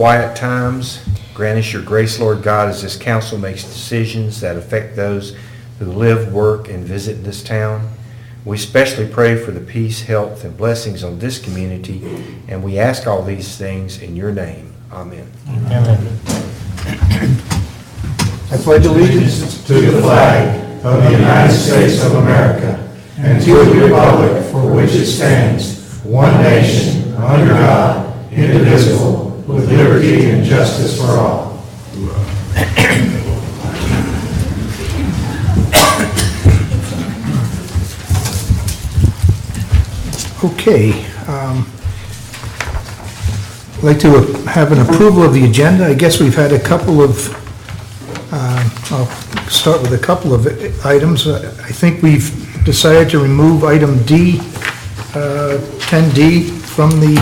quiet times. Grant us your grace, Lord God, as this council makes decisions that affect those who live, work, and visit this town. We especially pray for the peace, health, and blessings on this community, and we ask all these things in your name. Amen. Amen. I pledge allegiance to the flag of the United States of America and to the republic for which it stands, one nation, under God, indivisible, with liberty and justice for all. Okay. I'd like to have an approval of the agenda. I guess we've had a couple of, I'll start with a couple of items. I think we've decided to remove item D, 10D from the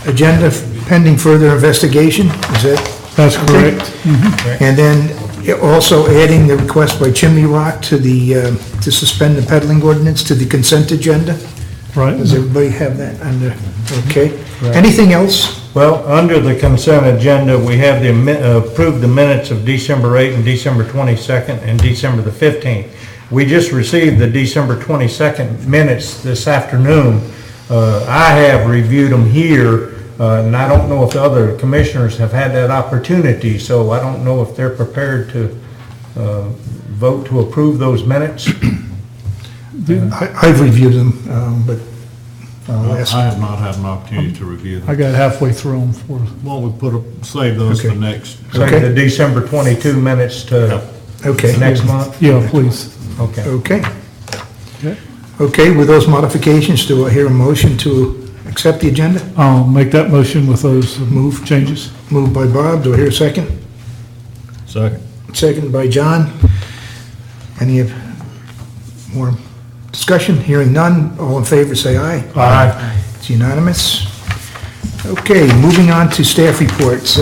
agenda pending further investigation. Is that? That's correct. Okay? And then also adding the request by Chimney Rock to the, to suspend the peddling ordinance to the consent agenda. Right. Does everybody have that under, okay? Right. Anything else? Well, under the consent agenda, we have the approved the minutes of December 8th and December 22nd and December the 15th. We just received the December 22nd minutes this afternoon. I have reviewed them here, and I don't know if the other commissioners have had that opportunity, so I don't know if they're prepared to vote to approve those minutes. I've reviewed them, but I'll ask. I have not had an opportunity to review them. I got halfway through them for, Why don't we save those for Okay. next? Save the December 22 minutes to Okay. next month? yeah, please. Okay. Okay. Okay. Okay, with those modifications, do I hear a motion to accept the agenda? I'll make that motion with those move changes. Moved by Bob, do I hear a second? Second. Second by John. Any more discussion? Hearing none, all in favor say aye. Aye. It's unanimous. Okay, moving on to staff reports.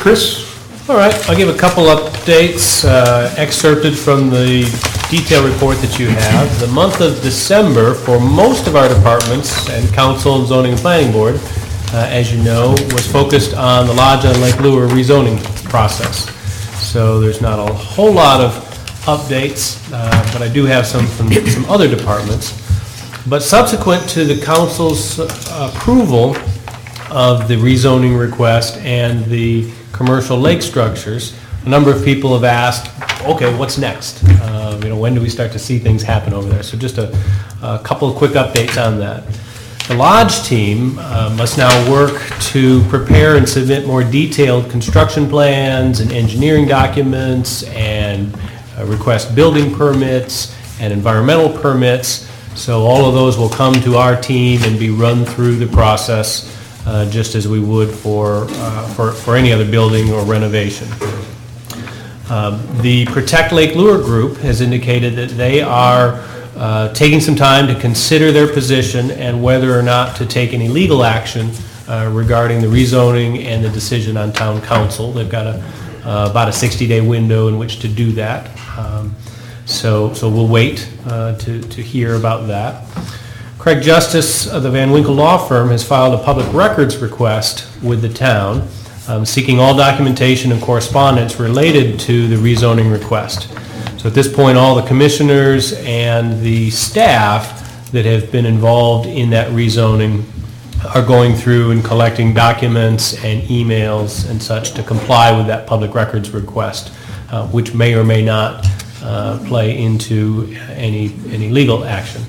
Chris? All right, I'll give a couple updates excerpted from the detail report that you have. The month of December, for most of our departments and council and zoning and planning board, as you know, was focused on the Lodge on Lake Lure rezoning process. So there's not a whole lot of updates, but I do have some from some other departments. But subsequent to the council's approval of the rezoning request and the commercial lake structures, a number of people have asked, okay, what's next? When do we start to see things happen over there? So just a couple of quick updates on that. The Lodge team must now work to prepare and submit more detailed construction plans and engineering documents and request building permits and environmental permits. So all of those will come to our team and be run through the process just as we would for any other building or renovation. The Protect Lake Lure group has indicated that they are taking some time to consider their position and whether or not to take any legal action regarding the rezoning and the decision on town council. They've got about a 60-day window in which to do that. So we'll wait to hear about that. Craig Justice of the Van Winkle Law Firm has filed a public records request with the town seeking all documentation and correspondence related to the rezoning request. So at this point, all the commissioners and the staff that have been involved in that rezoning are going through and collecting documents and emails and such to comply with that public records request, which may or may not play into any legal action.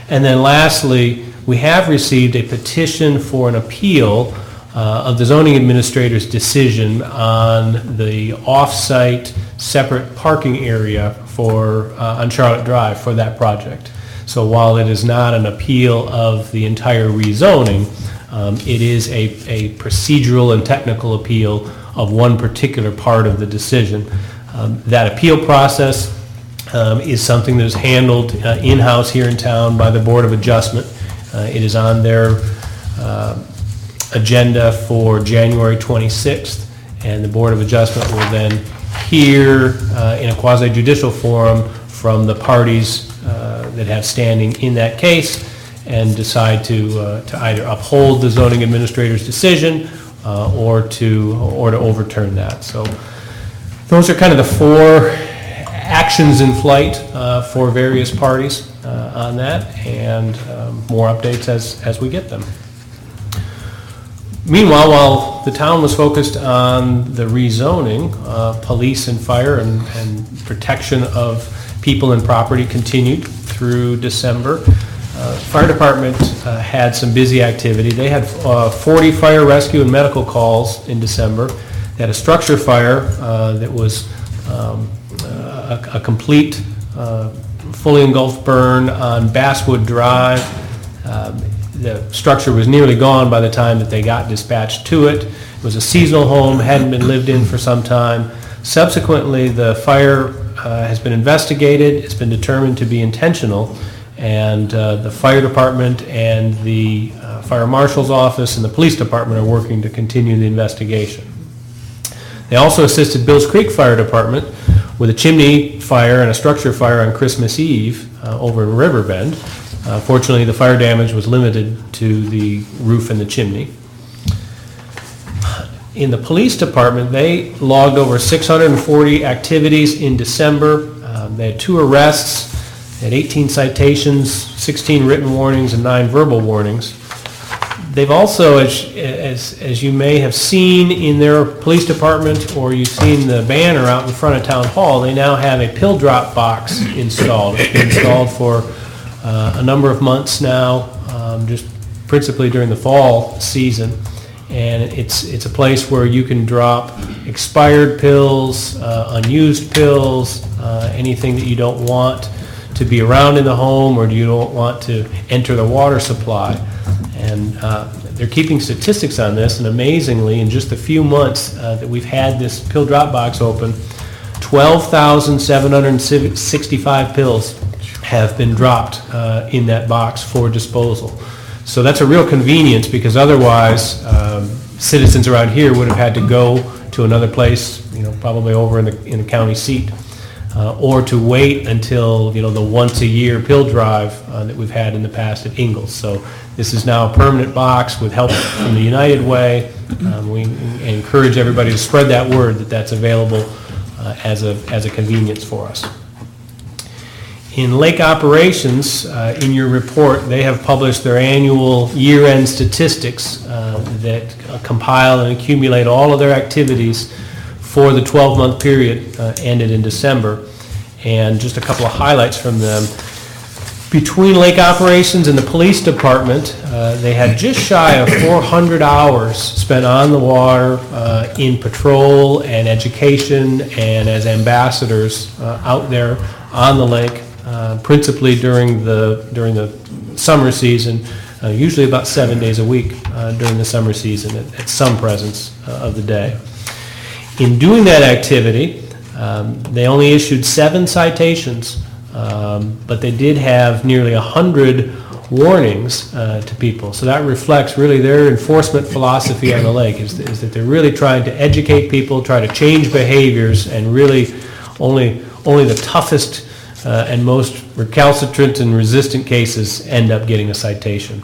And then lastly, we have received a petition for an appeal of the zoning administrator's decision on the off-site separate parking area for on Charlotte Drive for that project. So while it is not an appeal of the entire rezoning, it is a procedural and technical appeal of one particular part of the decision. That appeal process is something that is handled in-house here in town by the Board of Adjustment. It is on their agenda for January 26th, and the Board of Adjustment will then hear in a quasi-judicial forum from the parties that have standing in that case, and decide to either uphold the zoning administrator's decision or to overturn that. So those are kind of the four actions in flight for various parties on that, and more updates as we get them. Meanwhile, while the town was focused on the rezoning, police and fire and protection of people and property continued through December. Fire department had some busy activity. They had 40 fire rescue and medical calls in December. They had a structure fire that was a complete, fully engulfed burn on Basswood Drive. The structure was nearly gone by the time that they got dispatched to it. It was a seasonal home, hadn't been lived in for some time. Subsequently, the fire has been investigated. It's been determined to be intentional, and the fire department and the fire marshal's office and the police department are working to continue the investigation. They also assisted Bills Creek Fire Department with a chimney fire and a structure fire on Christmas Eve over in Riverbend. Fortunately, the fire damage was limited to the roof and the chimney. In the police department, they logged over 640 activities in December. They had 2 arrests, they had 18 citations, 16 written warnings, and 9 verbal warnings. They've also, as you may have seen in their police department, or you've seen the banner out in front of Town Hall, they now have a pill drop box installed. It's been installed for a number of months now, just principally during the fall season. And it's a place where you can drop expired pills, unused pills, anything that you don't want to be around in the home or you don't want to enter the water supply. And they're keeping statistics on this, and amazingly, in just a few months that we've had this pill drop box open, 12,765 pills have been dropped in that box for disposal. So that's a real convenience, because otherwise citizens around here would have had to go to another place, probably over in the county seat, or to wait until the once-a-year pill drive that we've had in the past at Ingalls. So this is now a permanent box with help from the United Way. We encourage everybody to spread that word that that's available as a convenience for us. In lake operations, in your report, they have published their annual year-end statistics that compile and accumulate all of their activities for the 12-month period ended in December. And just a couple of highlights from them. Between lake operations and the police department, they had just shy of 400 hours spent on the water in patrol and education and as ambassadors out there on the lake. Principally during the summer season, usually about 7 days a week during the summer season at some presence of the day. In doing that activity, they only issued 7 citations, but they did have nearly 100 warnings to people. So that reflects really their enforcement philosophy on the lake, is that they're really trying to educate people, try to change behaviors, and really only the toughest and most recalcitrant and resistant cases end up getting a citation.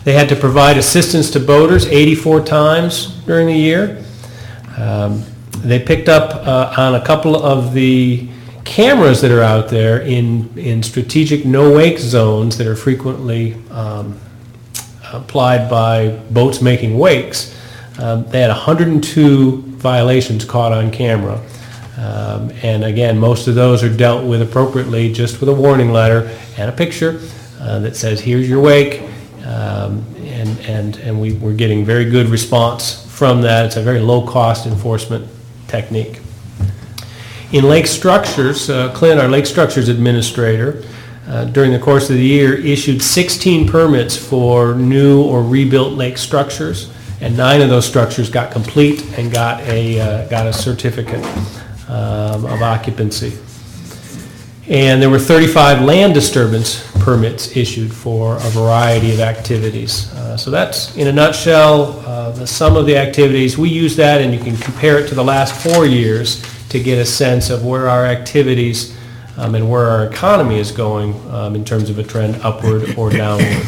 They had to provide assistance to boaters 84 times during the year. They picked up on a couple of the cameras that are out there in strategic no-wake zones that are frequently applied by boats making wakes. They had 102 violations caught on camera. And again, most of those are dealt with appropriately, just with a warning letter and a picture that says, here's your wake. And we're getting very good response from that. It's a very low-cost enforcement technique. In lake structures, Clint, our lake structures administrator, during the course of the year issued 16 permits for new or rebuilt lake structures, and 9 of those structures got complete and got a certificate of occupancy. And there were 35 land disturbance permits issued for a variety of activities. So that's, in a nutshell, the sum of the activities. We use that, and you can compare it to the last 4 years to get a sense of where our activities and where our economy is going in terms of a trend upward or downward.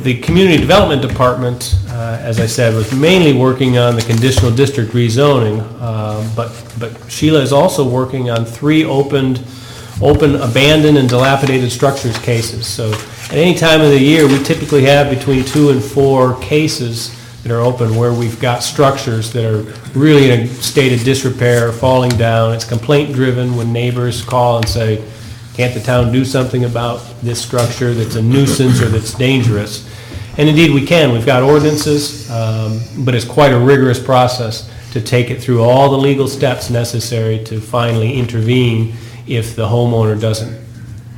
The Community Development Department, as I said, was mainly working on the conditional district rezoning, but Sheila is also working on 3 open, abandoned, and dilapidated structures cases. So at any time of the year, we typically have between 2 and 4 cases that are open where we've got structures that are really in a state of disrepair, falling down. It's complaint-driven when neighbors call and say, can't the town do something about this structure that's a nuisance or that's dangerous? And indeed, we can. We've got ordinances, but it's quite a rigorous process to take it through all the legal steps necessary to finally intervene if the homeowner doesn't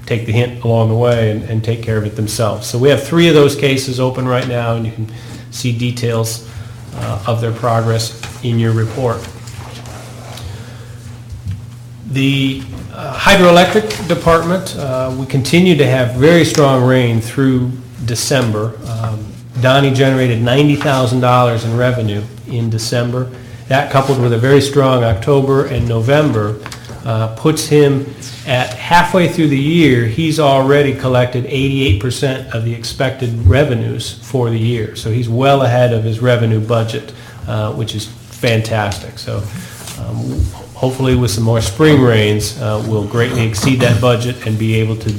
take the hint along the way and take care of it themselves. So we have 3 of those cases open right now, and you can see details of their progress in your report. The hydroelectric department, we continue to have very strong rain through December. Donnie generated $90,000 in revenue in December. That, coupled with a very strong October and November, puts him at halfway through the year. He's already collected 88% of the expected revenues for the year. So he's well ahead of his revenue budget, which is fantastic. So hopefully with some more spring rains, we'll greatly exceed that budget and be able to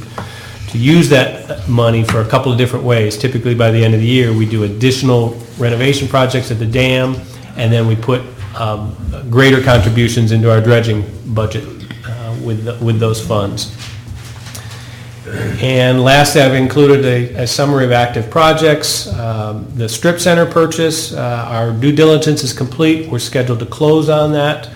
use that money for a couple of different ways. Typically by the end of the year, we do additional renovation projects at the dam, and then we put greater contributions into our dredging budget with those funds. And last, I've included a summary of active projects. The strip center purchase, our due diligence is complete. We're scheduled to close on that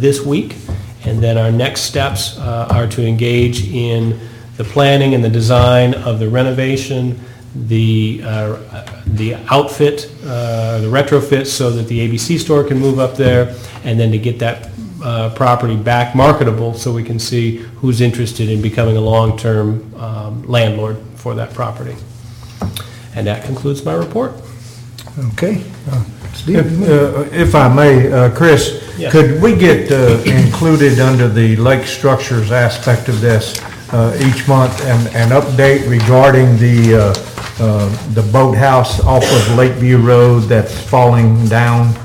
this week, and then our next steps are to engage in the planning and the design of the renovation, the outfit, the retrofit, so that the ABC store can move up there, and then to get that property back marketable so we can see who's interested in becoming a long-term landlord for that property. And that concludes my report. Okay. Steve? If I may, Chris, Yes. could we get included under the lake structures aspect of this each month an update regarding the boathouse off of Lakeview Road that's falling down?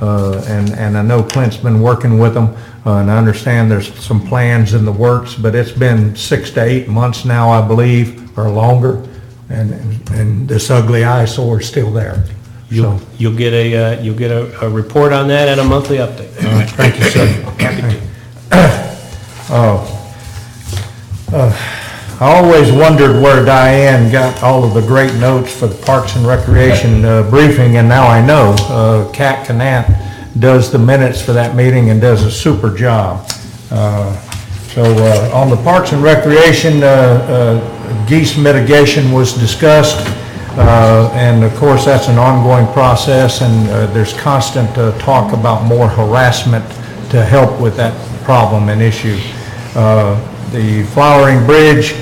And I know Clint's been working with them, and I understand there's some plans in the works, but it's been 6 to 8 months now, I believe, or longer, and this ugly eyesore is still there. You'll get a report on that and a monthly update. All right, thank you, sir. Happy to. I always wondered where Diane got all of the great notes for the Parks and Recreation briefing, and now I know. Kat Canant does the minutes for that meeting and does a super job. So on the Parks and Recreation, geese mitigation was discussed, and of course that's an ongoing process, and there's constant talk about more harassment to help with that problem and issue. The Flowering Bridge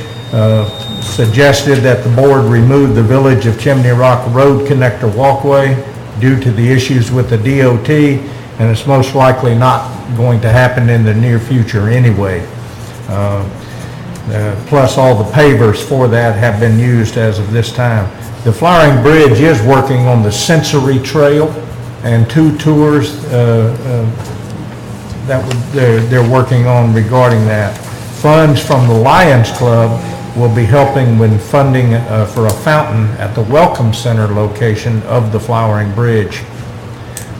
suggested that the board remove the Village of Chimney Rock Road Connector walkway due to the issues with the DOT, and it's most likely not going to happen in the near future anyway. Plus all the pavers for that have been used as of this time. The Flowering Bridge is working on the Sensory Trail and 2 tours they're working on regarding that. Funds from the Lions Club will be helping with funding for a fountain at the Welcome Center location of the Flowering Bridge.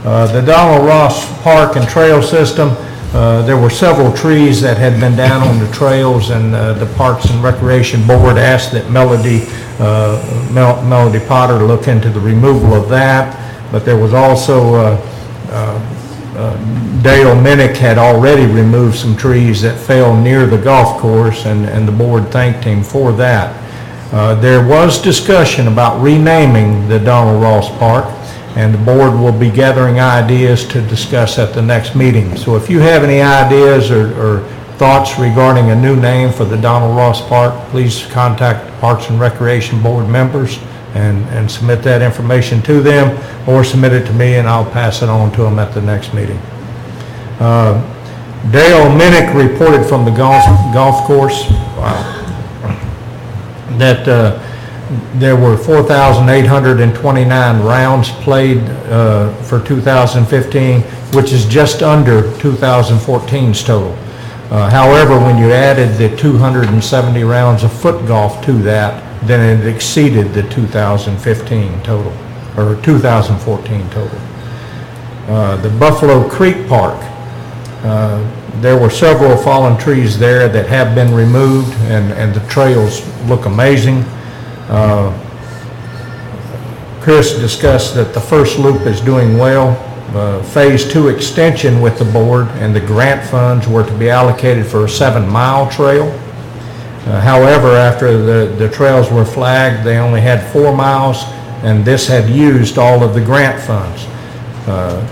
The Donald Ross Park and Trail System, there were several trees that had been down on the trails, and the Parks and Recreation Board asked that Melody Potter look into the removal of that, but there was also Dale Minnick had already removed some trees that fell near the golf course, and the board thanked him for that. There was discussion about renaming the Donald Ross Park, and the board will be gathering ideas to discuss at the next meeting. So if you have any ideas or thoughts regarding a new name for the Donald Ross Park, please contact the Parks and Recreation Board members and submit that information to them, or submit it to me and I'll pass it on to them at the next meeting. Dale Minnick reported from the golf course that there were 4,829 rounds played for 2015, which is just under 2014's total. However, when you added the 270 rounds of foot golf to that, then it exceeded the 2015 total, or 2014 total. The Buffalo Creek Park, there were several fallen trees there that have been removed, and the trails look amazing. Chris discussed that the first loop is doing well. Phase 2 extension with the board and the grant funds were to be allocated for a 7-mile trail. However, after the trails were flagged, they only had 4 miles, and this had used all of the grant funds.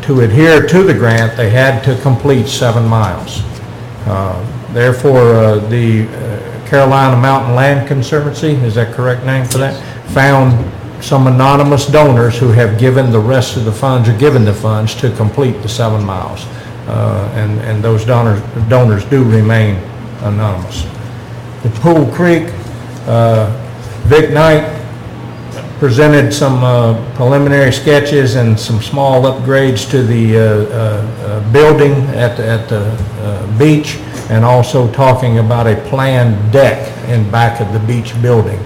To adhere to the grant, they had to complete 7 miles. Therefore, the Carolina Mountain Land Conservancy, is that correct name for that, found some anonymous donors who have given the rest of the funds, or given the funds to complete the 7 miles. And those donors do remain anonymous. The Pool Creek, Vic Knight presented some preliminary sketches and some small upgrades to the building at the beach, and also talking about a planned deck in back of the beach building.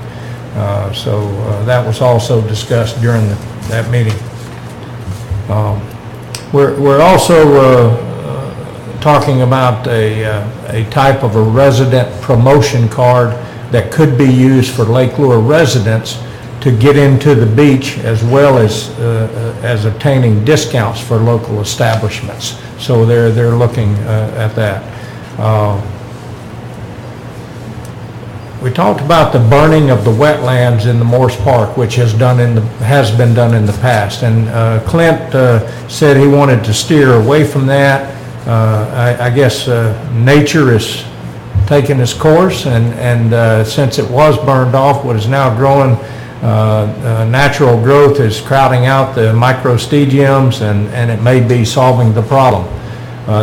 So that was also discussed during that meeting. We're also talking about a type of a resident promotion card that could be used for Lake Lure residents to get into the beach, as well as obtaining discounts for local establishments. So they're looking at that. We talked about the burning of the wetlands in the Morse Park, which has been done in the past, and Clint said he wanted to steer away from that. I guess nature is taking its course, and since it was burned off, what is now growing, natural growth is crowding out the microstegiums, and it may be solving the problem.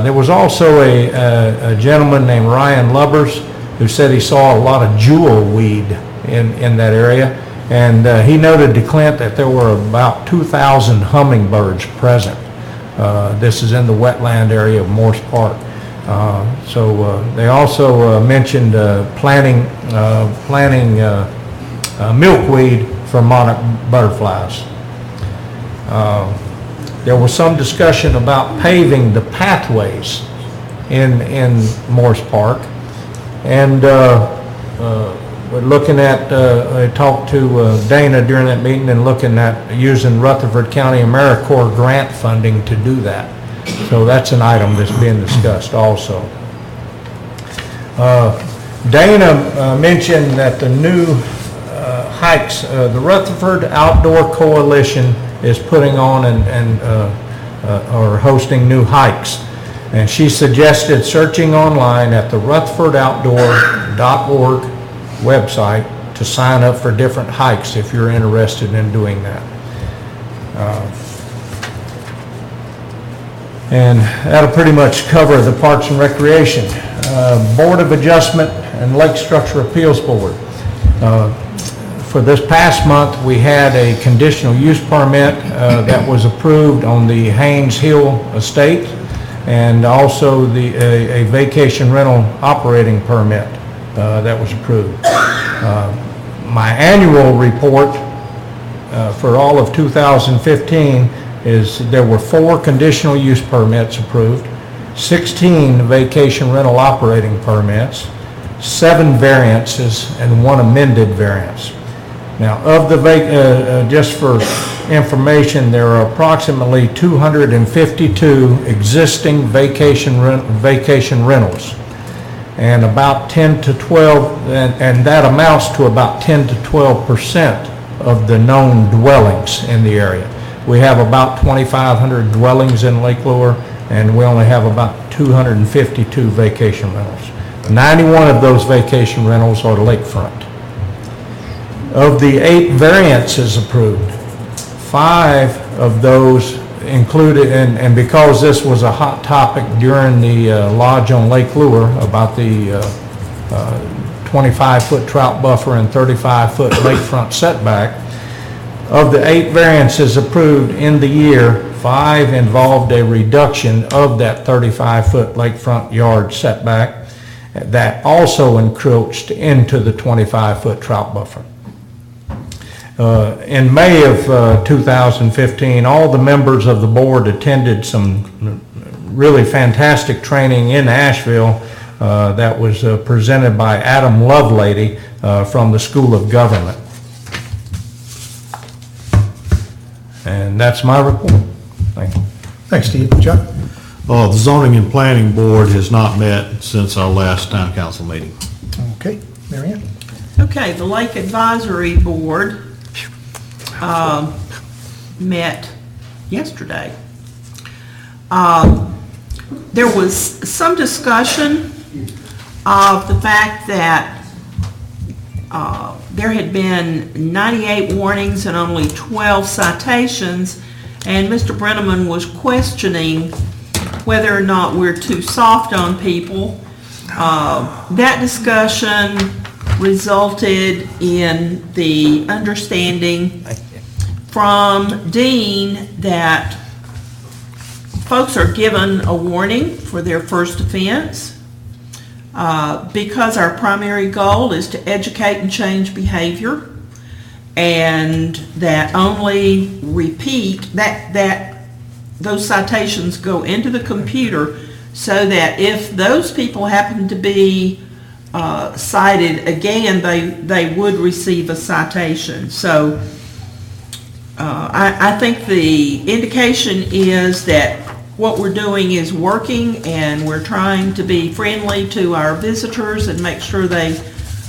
There was also a gentleman named Ryan Lubbers who said he saw a lot of jewel weed in that area, and he noted to Clint that there were about 2,000 hummingbirds present. This is in the wetland area of Morse Park. So they also mentioned planting milkweed for monarch butterflies. There was some discussion about paving the pathways in Morse Park, and we're looking at, I talked to Dana during that meeting, and looking at using Rutherford County AmeriCorps grant funding to do that. So that's an item that's being discussed also. Dana mentioned that the new hikes, the Rutherford Outdoor Coalition is putting on or hosting new hikes. And she suggested searching online at the rutherfordoutdoor.org website to sign up for different hikes if you're interested in doing that. And that'll pretty much cover the Parks and Recreation. Board of Adjustment and Lake Structure Appeals Board. For this past month, we had a conditional use permit that was approved on the Haynes Hill Estate, and also a vacation rental operating permit that was approved. My annual report for all of 2015 is there were 4 conditional use permits approved, 16 vacation rental operating permits, 7 variances, and 1 amended variance. Now, of the just for information, there are approximately 252 existing vacation rentals, and about 10 to 12, and that amounts to about 10 to 12% of the known dwellings in the area. We have about 2,500 dwellings in Lake Lure, and we only have about 252 vacation rentals. 91 of those vacation rentals are lakefront. Of the 8 variances approved, 5 of those included, and because this was a hot topic during the lodge on Lake Lure about the 25-foot trout buffer and 35-foot lakefront setback, of the 8 variances approved in the year, 5 involved a reduction of that 35-foot lakefront yard setback that also encroached into the 25-foot trout buffer. In May of 2015, all the members of the board attended some really fantastic training in Asheville that was presented by Adam Lovelady from the School of Government. And that's my report. Thank you. Thanks, Steve. John? The zoning and planning board has not met since our last town council meeting. Okay, Mary Ann? Okay, the Lake Advisory Board met yesterday. There was some discussion of the fact that there had been 98 warnings and only 12 citations, and Mr. Brenneman was questioning whether or not we're too soft on people. That discussion resulted in the understanding from Dean that folks are given a warning for their first offense. Because our primary goal is to educate and change behavior, and that only repeat, that those citations go into the computer so that if those people happen to be cited again, they would receive a citation. So I think the indication is that what we're doing is working, and we're trying to be friendly to our visitors and make sure they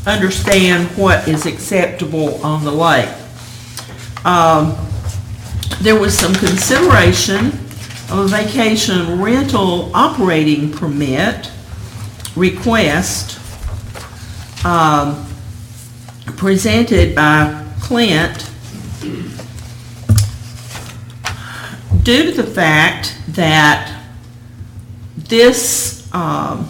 understand what is acceptable on the lake. There was some consideration of a vacation rental operating permit request presented by Clint due to the fact that this, Mark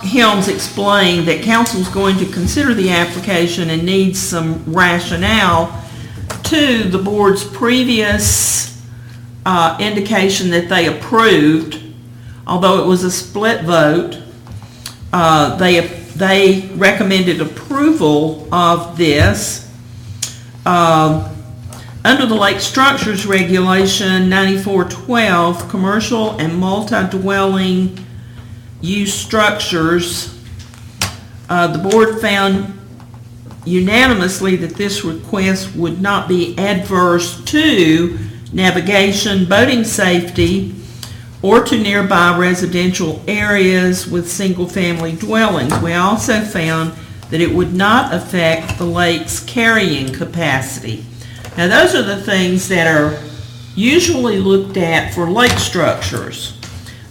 Helms explained that council's going to consider the application and needs some rationale to the board's previous indication that they approved, although it was a split vote. They recommended approval of this. Under the Lake Structures Regulation 9412, commercial and multi-dwelling use structures, the board found unanimously that this request would not be adverse to navigation, boating safety, or to nearby residential areas with single-family dwellings. We also found that it would not affect the lake's carrying capacity. Now, those are the things that are usually looked at for lake structures.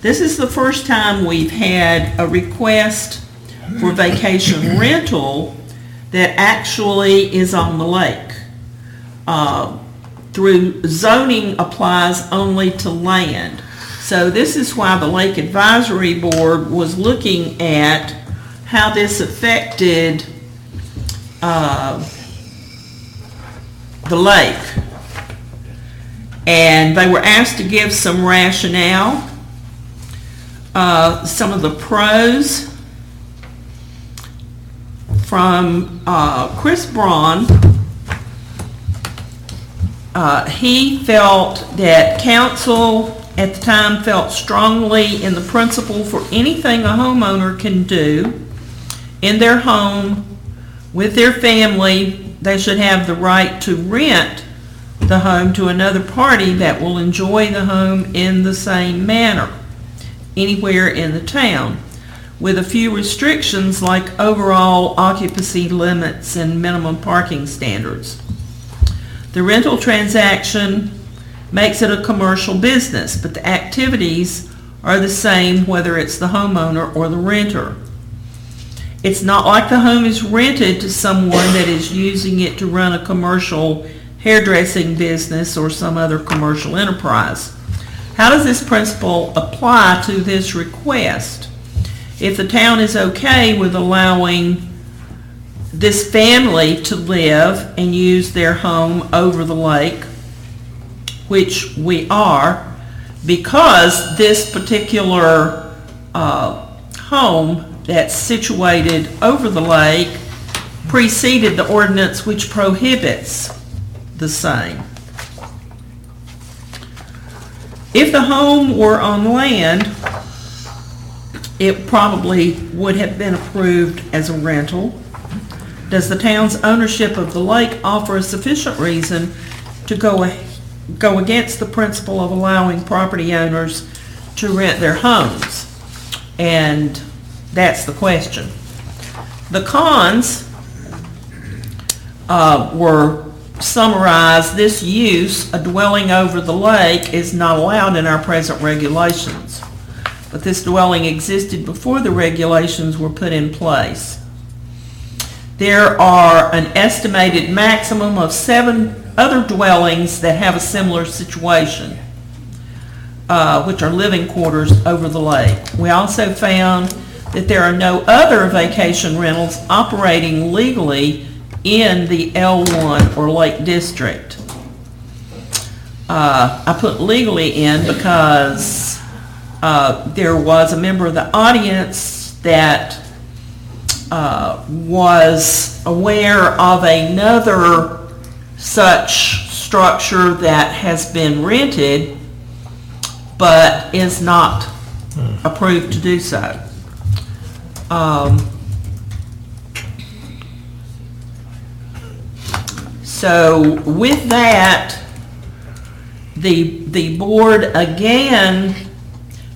This is the first time we've had a request for vacation rental that actually is on the lake. Through zoning applies only to land. So this is why the Lake Advisory Board was looking at how this affected the lake. And they were asked to give some rationale. Some of the pros from Chris Braun. He felt that council at the time felt strongly in the principle for anything a homeowner can do in their home with their family, they should have the right to rent the home to another party that will enjoy the home in the same manner anywhere in the town, with a few restrictions like overall occupancy limits and minimum parking standards. The rental transaction makes it a commercial business, but the activities are the same whether it's the homeowner or the renter. It's not like the home is rented to someone that is using it to run a commercial hairdressing business or some other commercial enterprise. How does this principle apply to this request? If the town is okay with allowing this family to live and use their home over the lake, which we are, because this particular home that's situated over the lake preceded the ordinance which prohibits the same. If the home were on land, it probably would have been approved as a rental. Does the town's ownership of the lake offer a sufficient reason to go against the principle of allowing property owners to rent their homes? And that's the question. The cons were summarized. This use, a dwelling over the lake, is not allowed in our present regulations. But this dwelling existed before the regulations were put in place. There are an estimated maximum of 7 other dwellings that have a similar situation, which are living quarters over the lake. We also found that there are no other vacation rentals operating legally in the L1 or Lake District. I put legally in because there was a member of the audience that was aware of another such structure that has been rented but is not approved to do so. So with that, the board again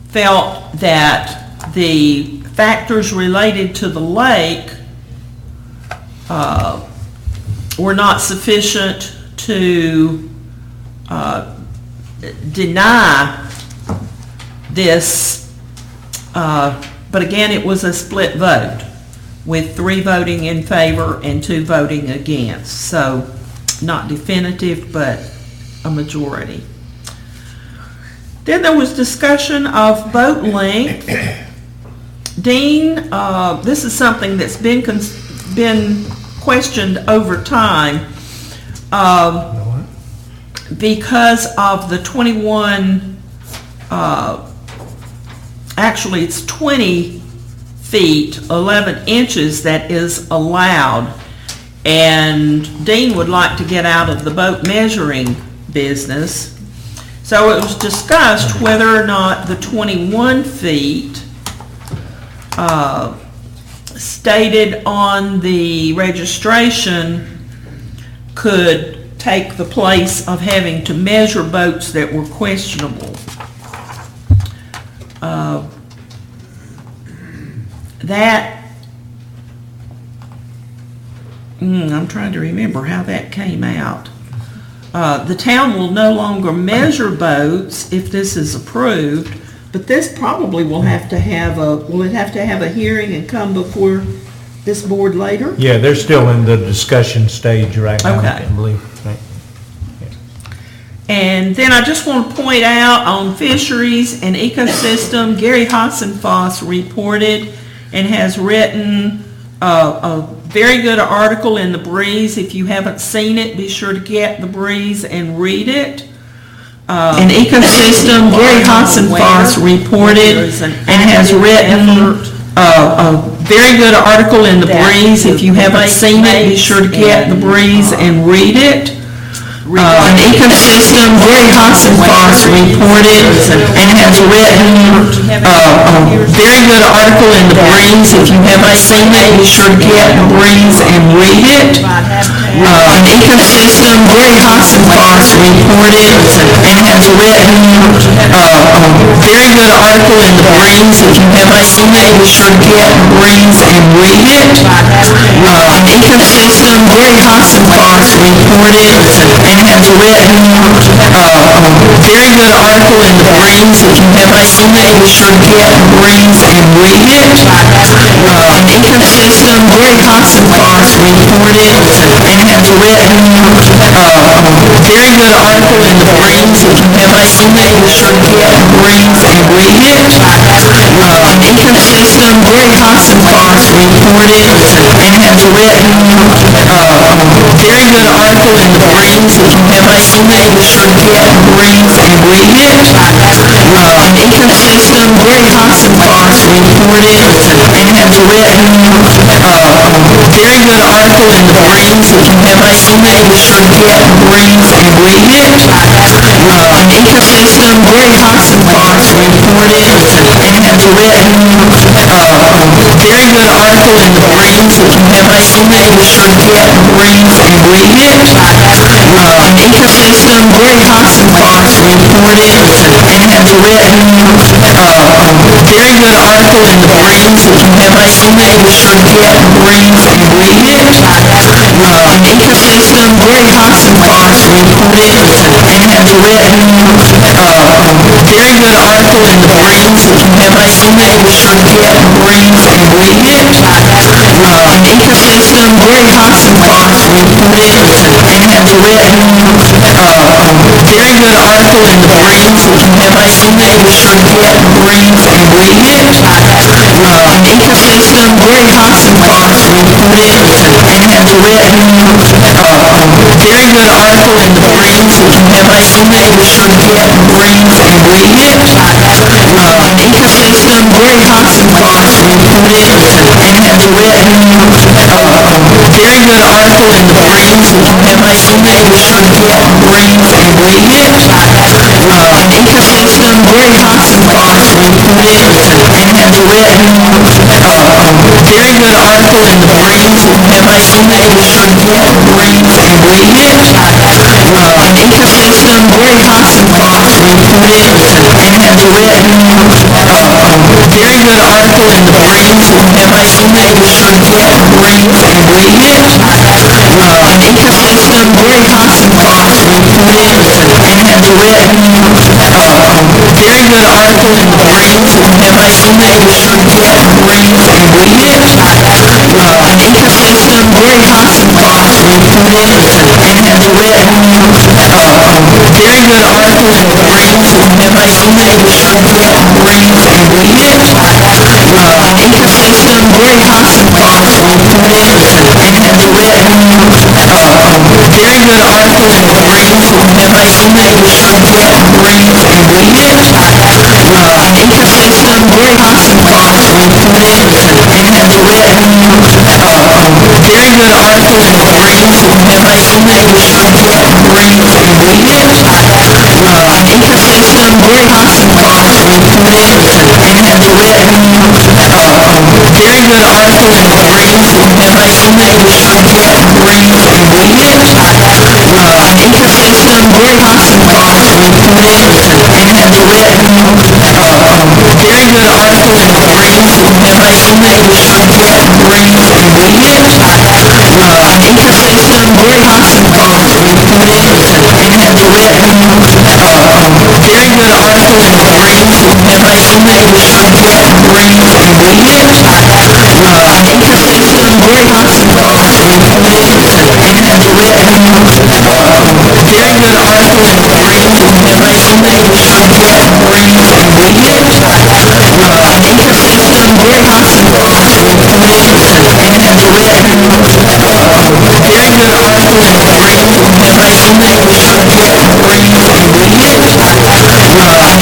felt that the factors related to the lake were not sufficient to deny this, but again, it was a split vote with 3 voting in favor and 2 voting against. So not definitive, but a majority. Then there was discussion of boat length. Dean, this is something that's been questioned over time because of the 21, actually it's 20 feet, 11 inches that is allowed. And Dean would like to get out of the boat measuring business. So it was discussed whether or not the 21 feet stated on the registration could take the place of having to measure boats that were questionable. I'm trying to remember how that came out. The town will no longer measure boats if this is approved, but this probably will have to have a hearing and come before this board later? Yeah, they're still in the discussion stage right now, Okay. I believe. Right. And then I just want to point out on fisheries and ecosystem, Gary Hassenfoss reported and has written a very good article in The Breeze. If you haven't seen it, be sure to get The Breeze and read it. An ecosystem, Gary Hassenfoss reported and has written a very good article in The Breeze. If you haven't seen it, be sure to get The Breeze and read it. An ecosystem, Gary Hassenfoss reported and has written a very good article in The Breeze. If you haven't seen it, be sure to get The Breeze and read it. An ecosystem, Gary Hassenfoss reported and has written a very good article in The Breeze. If you haven't seen it, be sure to get The Breeze and read it. An ecosystem, Gary Hassenfoss reported and has written a very good article in The Breeze. brings, if you have a Sunday, be sure to get and brings and read it. Ecosystem, very hot and fast reported and has written very good article in the brings, if you have a Sunday, be sure to get and brings and read it. Ecosystem, very hot and fast reported and has written very good article in the brings, if you have a Sunday, be sure to get and brings and read it. Ecosystem, very hot and fast reported and has written very good article in the brings, if you have a Sunday, be sure to get and brings and read it. Ecosystem, very hot and fast reported and has written very good article in the brings, if you have a Sunday, be sure to get and brings and read it. Ecosystem, very hot and fast reported and has written very good article in the brings, if you have a Sunday, be sure to get and brings and read it. Ecosystem, very hot and fast reported and has written very good article in the brings, if you have a Sunday, be sure to get and brings and read it. Ecosystem, very hot and fast reported and has written very good article in the brings, if you have a Sunday, be sure to get and brings and read it. Ecosystem, very hot and fast reported and has written very good article in the brings, if you have a Sunday, be sure to get and brings and read it. Ecosystem, very hot and fast reported and has written very good article in the brings, if you have a Sunday, be sure to get and brings and read it. Ecosystem, very hot and fast reported and has written very good article in the brings, if you have a Sunday, be sure to get and brings and read it. Ecosystem, very hot and fast reported and has written very good article in the brings, if you have a Sunday, be sure to get and brings and read it. Ecosystem, very hot and fast reported and has written very good article in the brings, if you have a Sunday, be sure to get and brings and read it. Ecosystem, very hot and fast reported and has written very good article in the brings, if you have a Sunday, be sure to get and brings and read it. Ecosystem, very hot and fast reported and has written very good article in the brings, if you have a Sunday, be sure to get and brings and read it. Ecosystem, very hot and fast reported and has written very good article in the brings, if you have a Sunday, be sure to get and brings and read it. Ecosystem, very hot and fast reported and has written very good article in the brings, if you have a Sunday, be sure to get and brings and read it. Ecosystem, very hot and fast reported and has written very good article in the brings, if you have a Sunday, be sure to get and brings and read it. Ecosystem, very hot and fast reported and has written very good article in the brings, if you have a Sunday, be sure to get and brings and read it. Ecosystem, very hot and fast reported and has written very good article in the brings, if you have a Sunday, be sure to get and brings and read it. Ecosystem, very hot and fast reported and has written very good article in the brings, if you have a Sunday, be sure to get and brings and read it.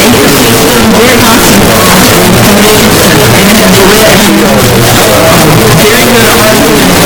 Ecosystem, very hot and fast reported and has written very good article in the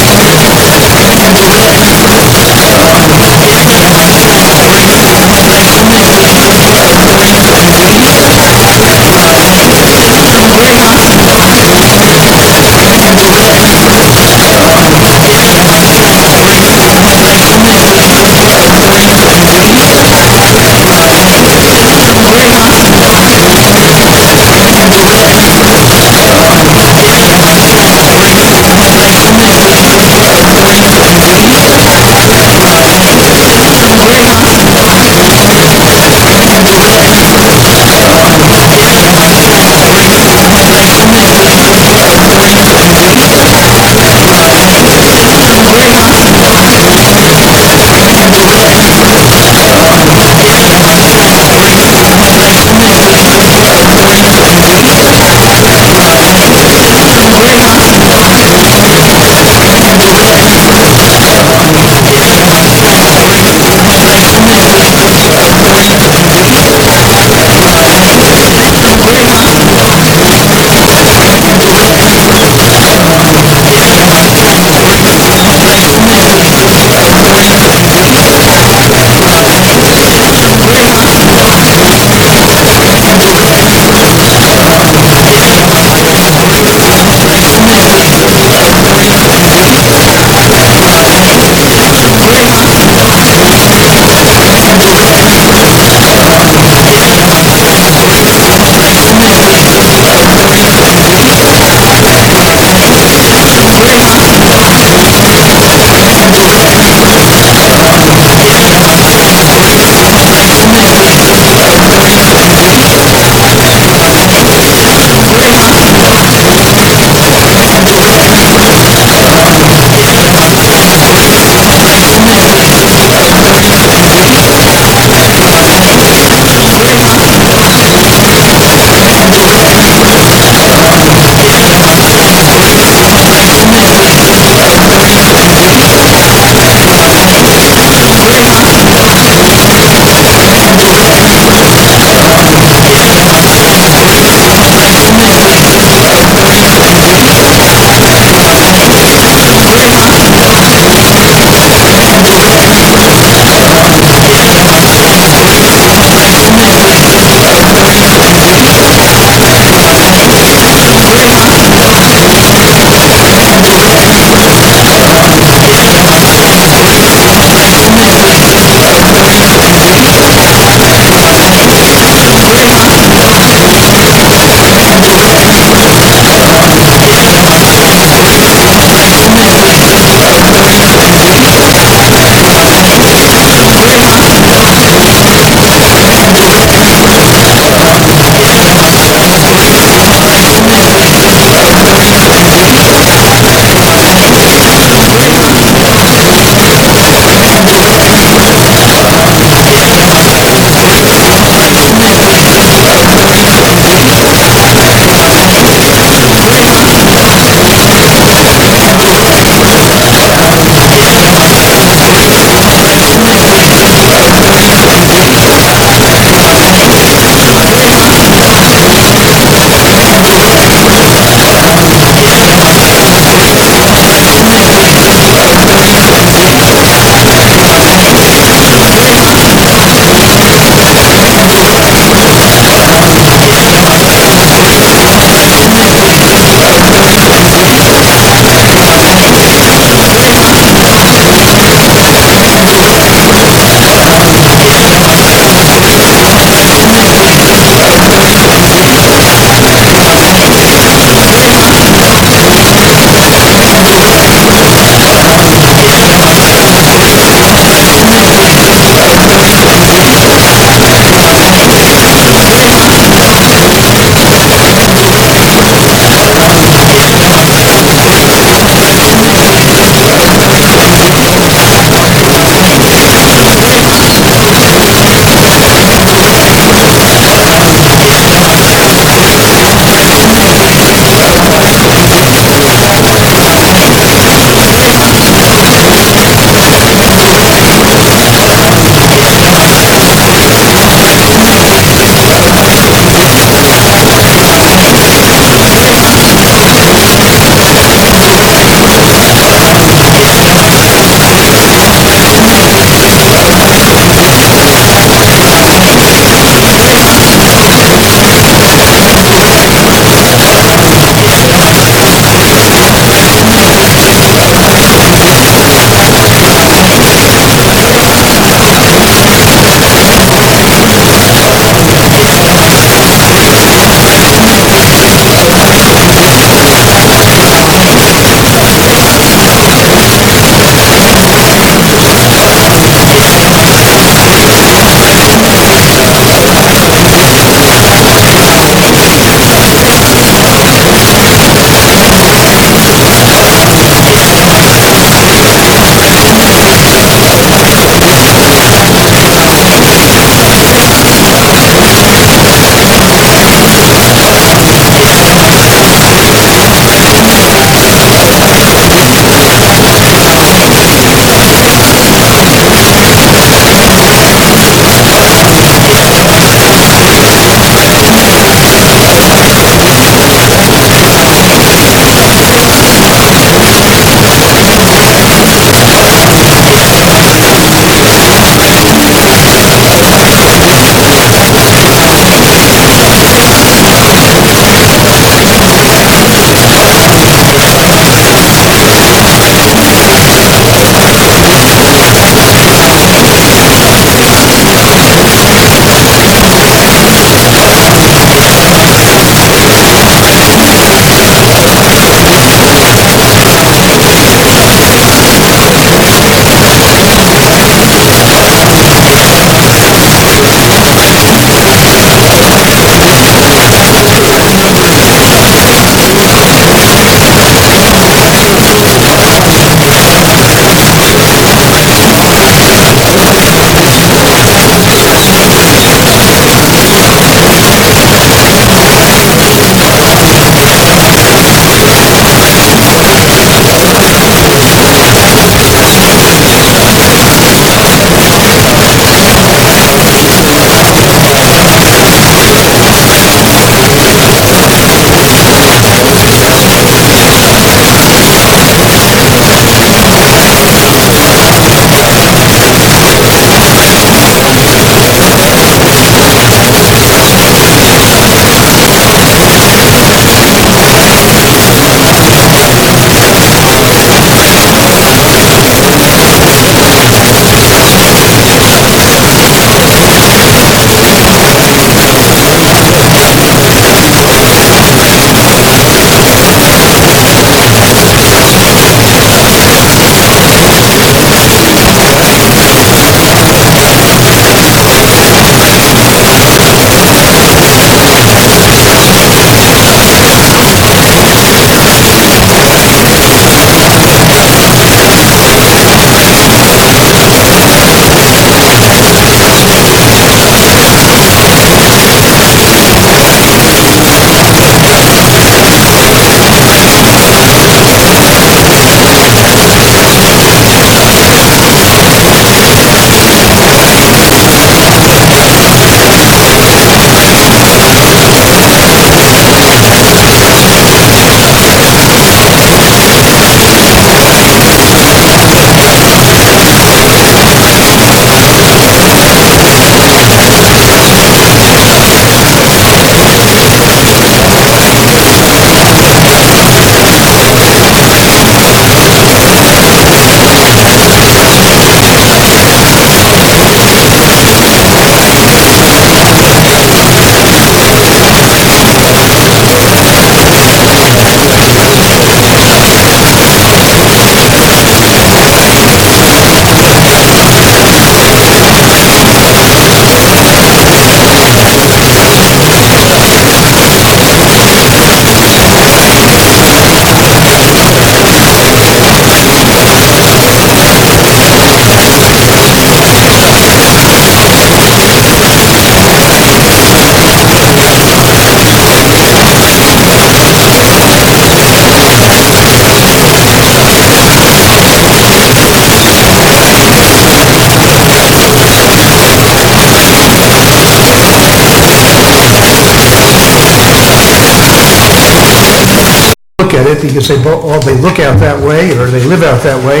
at it because they look out that way, or they live out that way.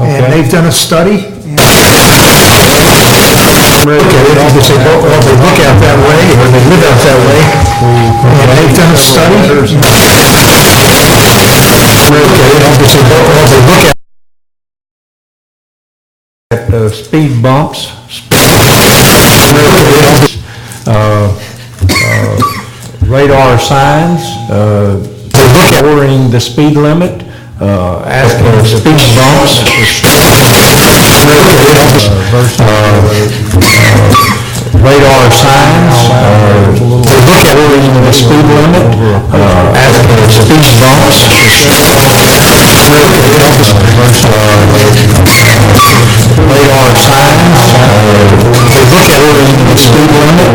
And Okay. they've done a study. Look at it because they look out that way, or they live out that way. And they've done a study. Look at it because they look out. Speed bumps, radar signs, lowering the speed limit, asking for speed bumps, radar signs, lowering the speed limit, asking for speed bumps, radar signs, lowering the speed limit,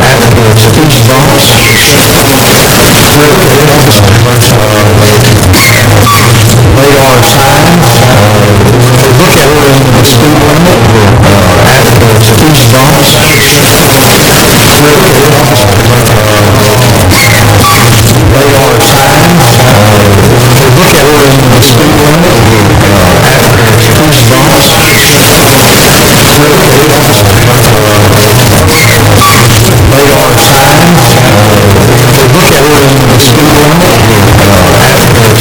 asking for speed bumps, radar signs, lowering the speed limit, asking for speed bumps, radar signs, lowering the speed limit, asking for speed bumps, radar signs, lowering the speed limit, asking for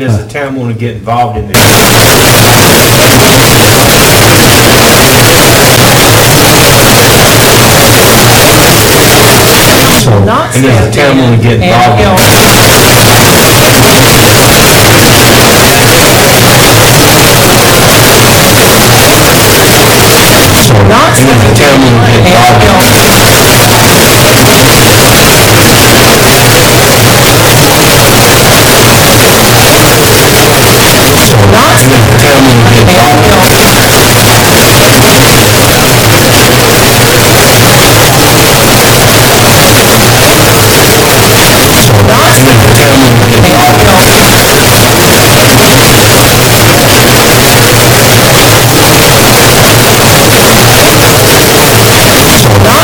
does the town want to get involved in this? Not And does the town want to get involved in this? Not And does the town want to get involved in this? not And does the town want to get involved in this? not And does the town want to get involved in this? not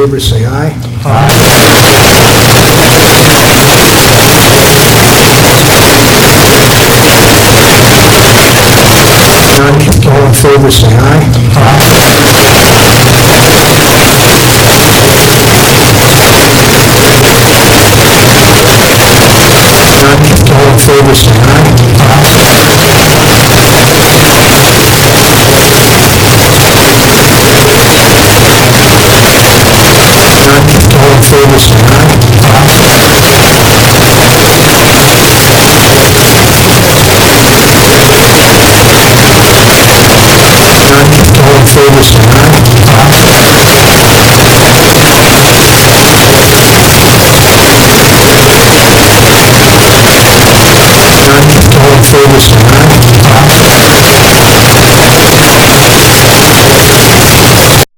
favor, say aye. None, all in favor, say aye. None, all in favor, say